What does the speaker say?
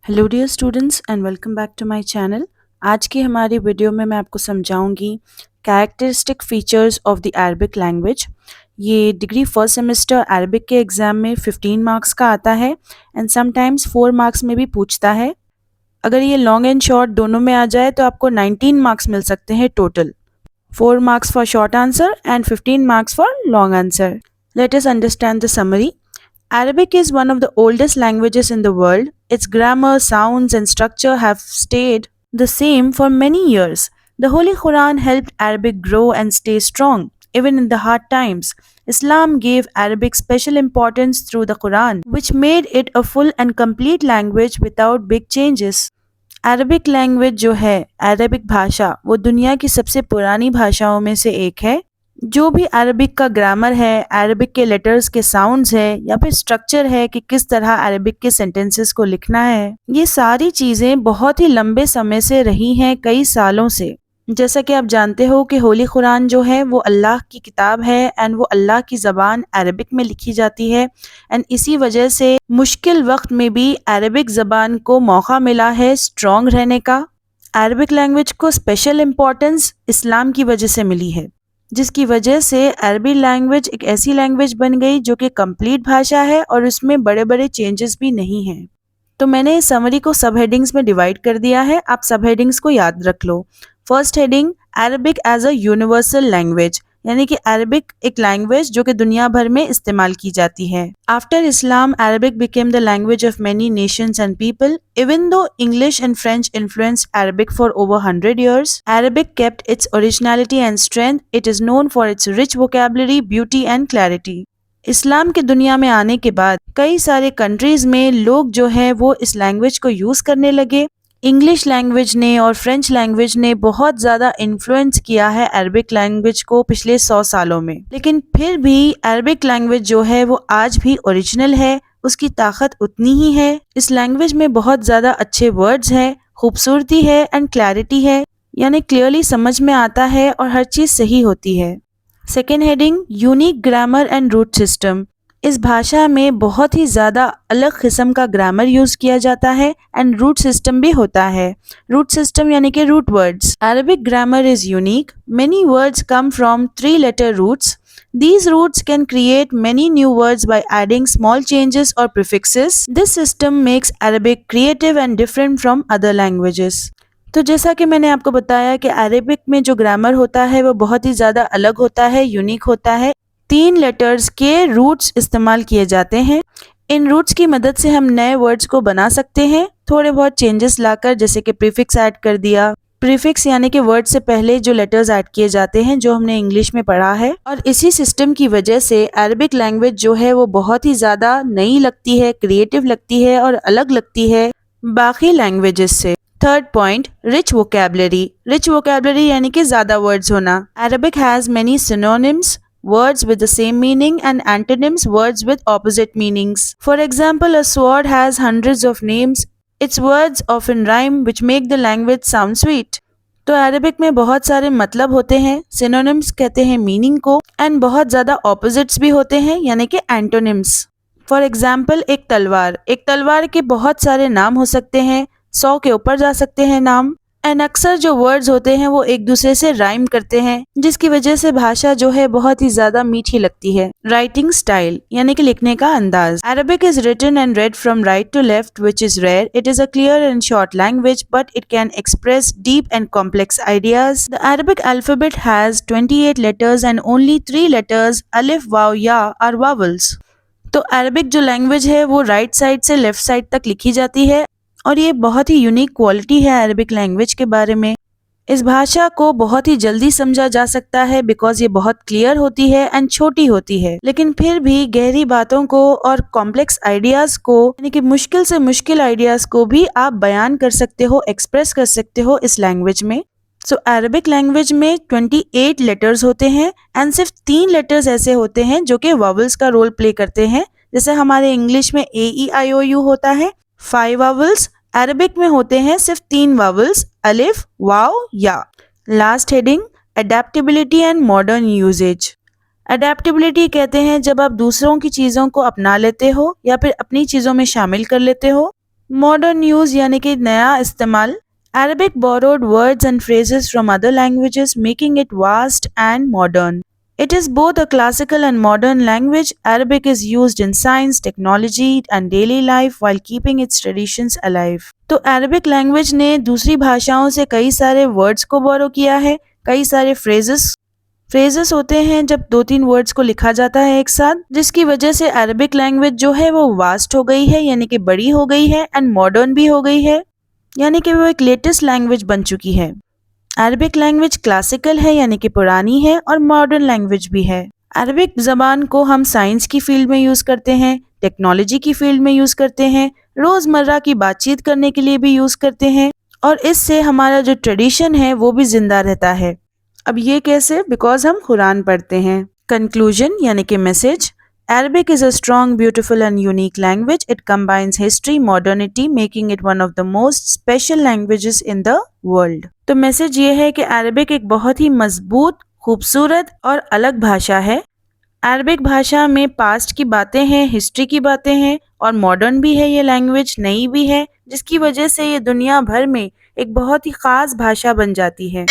Hello dear students and welcome back to my channel. आज की हमारी वीडियो में मैं आपको समझाऊंगी characteristic features of the Arabic language. ये डिग्री फर्स्ट सेमेस्टर अरबिक के एग्ज़ाम में 15 मार्क्स का आता है एंड समटाइम्स 4 मार्क्स में भी पूछता है। अगर ये लॉन्ग एंड शॉर्ट दोनों में आ जाए तो आपको 19 मार्क्स मिल सकते हैं total, 4 marks for short answer and 15 marks for long answer. Let us understand the summary. Arabic is one of the oldest languages in the world. Its grammar, sounds, and structure have stayed the same for many years. The Holy Quran helped Arabic grow and stay strong, even in the hard times. Islam gave Arabic special importance through the Quran, which made it a full and complete language without big changes. Arabic language जो है, Arabic भाषा, वो दुनिया की सबसे पुरानी भाषाओं में से एक है। जो भी अरबिक का ग्रामर है, अरबिक के लेटर्स के साउंड्स है या फिर स्ट्रक्चर है कि किस तरह अरबिक के सेंटेंसेस को लिखना है, ये सारी चीज़ें बहुत ही लंबे समय से रही हैं, कई सालों से। जैसा कि आप जानते हो कि होली कुरान जो है वो अल्लाह की किताब है एंड वो अल्लाह की ज़बान अरबिक में लिखी जाती है एंड इसी वजह से मुश्किल वक्त में भी अरबिक ज़बान को मौका मिला है स्ट्रॉन्ग रहने का। अरबिक लैंग्वेज को स्पेशल इम्पोर्टेंस इस्लाम की वजह से मिली है, जिसकी वजह से अरबी लैंग्वेज एक ऐसी लैंग्वेज बन गई जो कि कंप्लीट भाषा है और उसमें बड़े बड़े चेंजेस भी नहीं हैं। तो मैंने इस समरी को सब हेडिंग्स में डिवाइड कर दिया है, आप सब हेडिंग्स को याद रख लो। First heading, Arabic as a universal language, यानी कि अरबिक एक लैंग्वेज जो कि दुनिया भर में इस्तेमाल की जाती है। After Islam Arabic became the language of many Nations and people. Even though English and French influenced Arabic for over 100 years, Arabic kept its originality and strength. It is known for its rich vocabulary, beauty and clarity. इस्लाम के दुनिया में आने के बाद कई सारे countries में लोग जो हैं वो इस लैंग्वेज को यूज करने लगे। इंग्लिश लैंग्वेज ने और फ्रेंच लैंग्वेज ने बहुत ज़्यादा इन्फ्लुएंस किया है अरबिक लैंग्वेज को पिछले 100 सालों में, लेकिन फिर भी अरबिक लैंग्वेज जो है वो आज भी ओरिजिनल है, उसकी ताकत उतनी ही है। इस लैंग्वेज में बहुत ज़्यादा अच्छे वर्ड्स हैं, खूबसूरती है एंड क्लैरिटी है, यानी क्लियरली समझ में आता है और हर चीज़ सही होती है। Second heading, unique grammar and root system. इस भाषा में बहुत ही ज़्यादा अलग किस्म का ग्रामर यूज़ किया जाता है एंड रूट सिस्टम भी होता है। रूट सिस्टम यानी कि root words. Arabic grammar is unique. Many words come from 3 letter roots. These roots can create many new words by adding small changes or prefixes. This system makes Arabic creative and different from other languages. तो जैसा कि मैंने आपको बताया कि Arabic में जो grammar होता है वो बहुत ही ज़्यादा अलग होता है, यूनिक होता है। 3 लेटर्स के रूट्स इस्तेमाल किए जाते हैं। इन रूट्स की मदद से हम नए वर्ड्स को बना सकते हैं, थोड़े बहुत चेंजेस लाकर, जैसे कि प्रीफिक्स ऐड कर दिया। प्रीफिक्स यानी कि वर्ड से पहले जो लेटर्स ऐड किए जाते हैं, जो हमने इंग्लिश में पढ़ा है। और इसी सिस्टम की वजह से अरबिक लैंग्वेज जो है वो बहुत ही ज़्यादा नई लगती है, क्रिएटिव लगती है और अलग लगती है बाकी लैंग्वेजेस से। Third point, rich vocabulary. Rich vocabulary यानी कि ज़्यादा वर्ड्स होना। Arabic has many synonyms, words with the same meaning, and antonyms, words with opposite meanings. For example, a sword has hundreds of names. Its words often rhyme, which make the language sound sweet. तो Arabic में बहुत सारे मतलब होते हैं, synonyms कहते हैं meaning को, एंड बहुत ज़्यादा ऑपोजिट्स भी होते हैं यानी कि एंटोनिम्स। फॉर एग्जाम्पल, एक तलवार के बहुत सारे नाम हो सकते हैं, 100 के ऊपर जा सकते हैं नाम। एंड अक्सर जो वर्ड्स होते हैं वो एक दूसरे से राइम करते हैं, जिसकी वजह से भाषा जो है बहुत ही ज्यादा मीठी लगती है। राइटिंग स्टाइल यानी कि लिखने का अंदाज। Arabic is written and read from right to left, which is rare. It is a clear and short language, but it can express deep and complex ideas. The Arabic alphabet has 28 letters and only 3 letters, अलिफ, वाव, या, are vowels. तो Arabic जो language है वो right side से left side तक लिखी जाती है और ये बहुत ही यूनिक क्वालिटी है अरबिक लैंग्वेज के बारे में। इस भाषा को बहुत ही जल्दी समझा जा सकता है बिकॉज ये बहुत क्लियर होती है एंड छोटी होती है, लेकिन फिर भी गहरी बातों को और कॉम्प्लेक्स आइडियाज को, यानी कि मुश्किल से मुश्किल आइडियाज को भी आप बयान कर सकते हो, एक्सप्रेस कर सकते हो इस लैंग्वेज में। सो अरबिक लैंग्वेज में 28 लेटर्स होते हैं एंड सिर्फ 3 लेटर्स ऐसे होते हैं जो कि वावल्स का रोल प्ले करते हैं। जैसे हमारे इंग्लिश में AEIOU होता है 5 वावल्स, अरबिक में होते हैं सिर्फ 3 वावल्स, अलिफ, वाव, या। Last heading, adaptability and modern usage. Adaptability कहते हैं जब आप दूसरों की चीज़ों को अपना लेते हो या फिर अपनी चीज़ों में शामिल कर लेते हो। मॉडर्न यूज यानी कि नया इस्तेमाल। Arabic borrowed words and phrases from other languages, making it vast and modern. It is both a classical and modern language. Arabic is used in science, technology, and daily life while keeping its traditions alive. तो Arabic language ने दूसरी भाषाओं से कई सारे words को borrow किया है, कई सारे phrases होते हैं जब दो तीन वर्ड्स को लिखा जाता है एक साथ, जिसकी वजह से अरबिक लैंग्वेज जो है वो वास्ट हो गई है यानी कि बड़ी हो गई है एंड मॉडर्न भी हो गई है, यानी कि वो एक लेटेस्ट लैंग्वेज बन चुकी है। अरबिक लैंग्वेज क्लासिकल है यानी कि पुरानी है और मॉडर्न लैंग्वेज भी है। अरबिक ज़बान को हम साइंस की फील्ड में यूज़ करते हैं, टेक्नोलॉजी की फील्ड में यूज़ करते हैं, रोज़मर्रा की बातचीत करने के लिए भी यूज़ करते हैं और इससे हमारा जो ट्रेडिशन है वो भी ज़िंदा रहता है। अब ये कैसे? बिकॉज हम कुरान पढ़ते हैं। कंक्लूजन यानी कि message. Arabic is a strong, beautiful and unique language. It combines history, modernity, making it one of the most special languages in the world. तो मैसेज ये है कि अरबिक एक बहुत ही मजबूत, खूबसूरत और अलग भाषा है। अरबिक भाषा में पास्ट की बातें हैं, हिस्ट्री की बातें हैं और मॉडर्न भी है, ये लैंग्वेज नई भी है, जिसकी वजह से ये दुनिया भर में एक बहुत ही ख़ास भाषा बन जाती है।